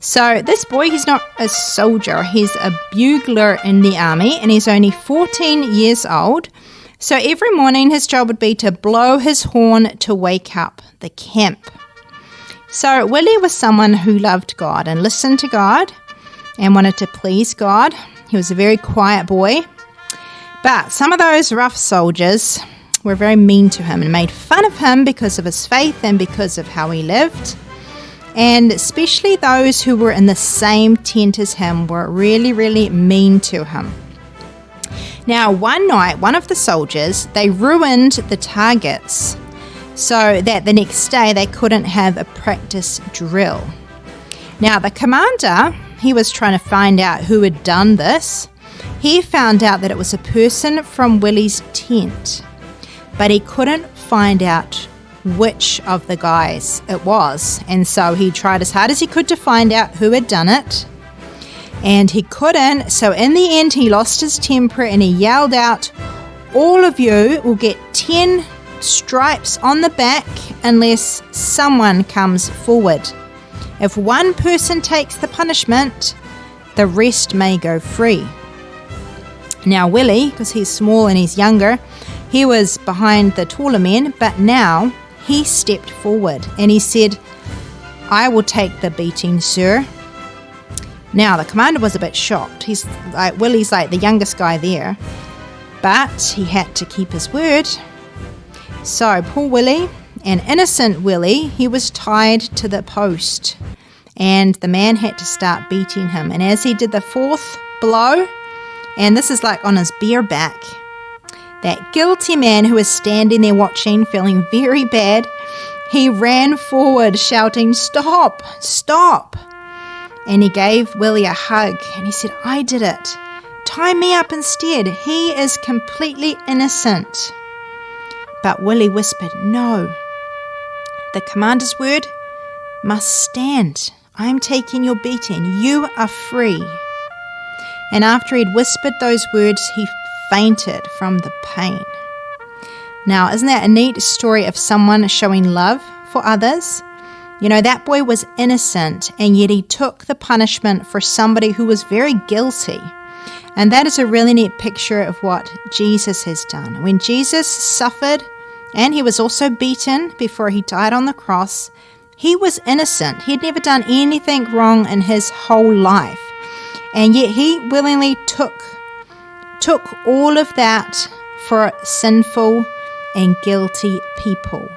So this boy, he's not a soldier. He's a bugler in the army, and he's only 14 years old. So every morning his job would be to blow his horn to wake up the camp. So Willie was someone who loved God and listened to God and wanted to please God. He was a very quiet boy. But some of those rough soldiers were very mean to him and made fun of him because of his faith and because of how he lived. And especially those who were in the same tent as him were really, really mean to him. Now, one night, one of the soldiers, they ruined the targets so that the next day they couldn't have a practice drill. Now, the commander, he was trying to find out who had done this. He found out that it was a person from Willie's tent, but he couldn't find out which of the guys it was. And so he tried as hard as he could to find out who had done it. And he couldn't. So in the end, he lost his temper and he yelled out, "All of you will get 10 stripes on the back unless someone comes forward. If one person takes the punishment, the rest may go free." Now Willie, because he's small and he's younger, he was behind the taller men, but now he stepped forward and he said, "I will take the beating, sir." Now the commander was a bit shocked. Willie's like the youngest guy there, but he had to keep his word. So poor Willie, an innocent Willie, he was tied to the post, and the man had to start beating him. And as he did the 4th blow, and this is like on his bare back, that guilty man who was standing there watching, feeling very bad, he ran forward shouting, "Stop, stop." And he gave Willie a hug and he said, "I did it. Tie me up instead. He is completely innocent." But Willie whispered, "No. The commander's word must stand. I am taking your beating. You are free." And after he'd whispered those words, he fainted from the pain. Now, isn't that a neat story of someone showing love for others? You know, that boy was innocent, and yet he took the punishment for somebody who was very guilty. And that is a really neat picture of what Jesus has done. When Jesus suffered, and he was also beaten before he died on the cross, he was innocent. He had never done anything wrong in his whole life. And yet he willingly took all of that for sinful and guilty people.